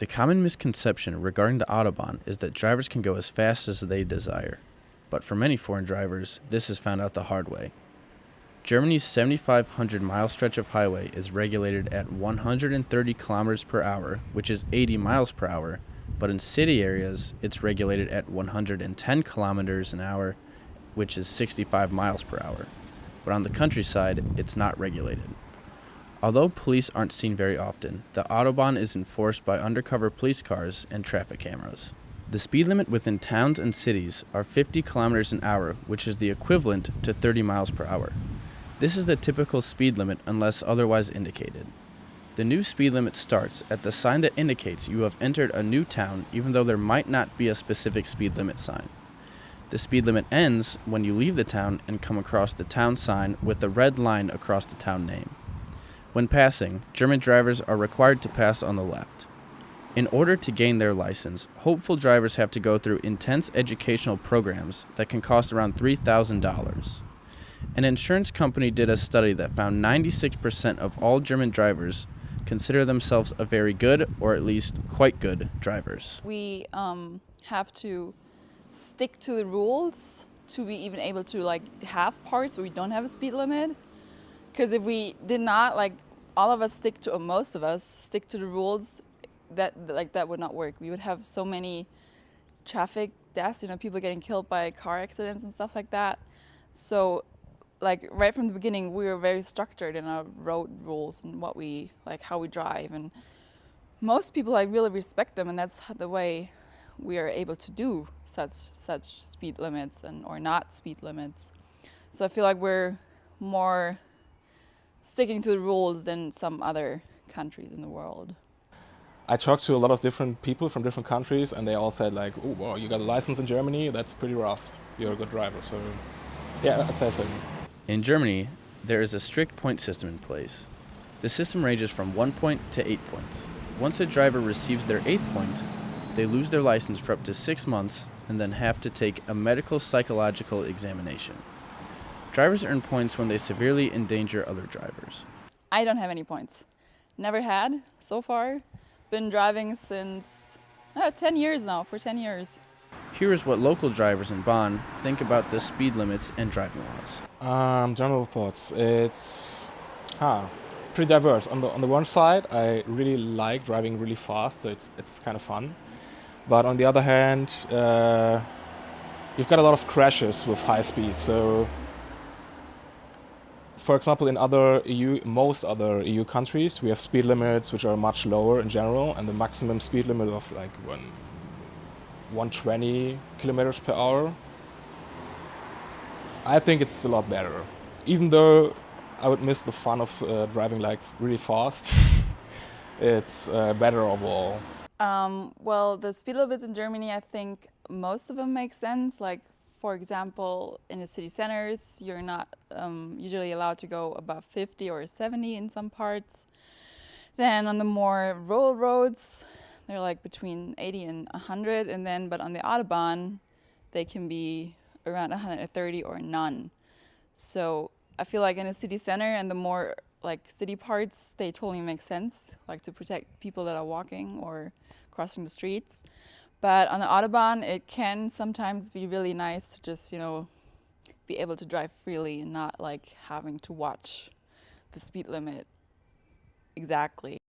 The common misconception regarding the Autobahn is that drivers can go as fast as they desire. But for many foreign drivers, this is found out the hard way. Germany's 7,500-mile stretch of highway is regulated at 130 kilometers per hour, which is 80 miles per hour, but in city areas, it's regulated at 110 kilometers an hour, which is 65 miles per hour. But on the countryside, it's not regulated. Although police aren't seen very often, the Autobahn is enforced by undercover police cars and traffic cameras. The speed limit within towns and cities are 50 kilometers an hour, which is the equivalent to 30 miles per hour. This is the typical speed limit unless otherwise indicated. The new speed limit starts at the sign that indicates you have entered a new town, even though there might not be a specific speed limit sign. The speed limit ends when you leave the town and come across the town sign with the red line across the town name. When passing, German drivers are required to pass on the left. In order to gain their license, hopeful drivers have to go through intense educational programs that can cost around $3,000. An insurance company did a study that found 96% of all German drivers consider themselves a very good, or at least quite good, drivers. We have to stick to the rules to be even able to have parts where we don't have a speed limit. Because if we did not, all of us stick to, or most of us stick to the rules, that would not work. We would have so many traffic deaths, people getting killed by car accidents and stuff like that. So, right from the beginning, we were very structured in our road rules and how we drive. And most people really respect them, and that's the way we are able to do such speed limits or not speed limits. So I feel like we're more sticking to the rules than some other countries in the world. I talked to a lot of different people from different countries, and they all said oh, well, you got a license in Germany, that's pretty rough. You're a good driver, so yeah, I'd say so. In Germany, there is a strict point system in place. The system ranges from 1 point to 8 points. Once a driver receives their 8th point, they lose their license for up to 6 months and then have to take a medical psychological examination. Drivers earn points when they severely endanger other drivers. I don't have any points. Never had so far. Been driving since 10 years now, for 10 years. Here is what local drivers in Bonn think about the speed limits and driving laws. General thoughts. It's pretty diverse. On the one side, I really like driving really fast, so it's kind of fun. But on the other hand, you've got a lot of crashes with high speed. So, for example, in most other EU countries, we have speed limits which are much lower in general, and the maximum speed limit of 120 kilometers per hour. I think it's a lot better, even though I would miss the fun of driving really fast. It's better overall. Well, the speed limits in Germany, I think most of them make sense. For example, in the city centers, you're not usually allowed to go above 50 or 70 in some parts. Then on the more rural roads, they're between 80 and 100, but on the Autobahn, they can be around 130 or none. So I feel in a city center and the more city parts, they totally make sense, to protect people that are walking or crossing the streets. But on the Autobahn, it can sometimes be really nice to just, be able to drive freely and not having to watch the speed limit exactly.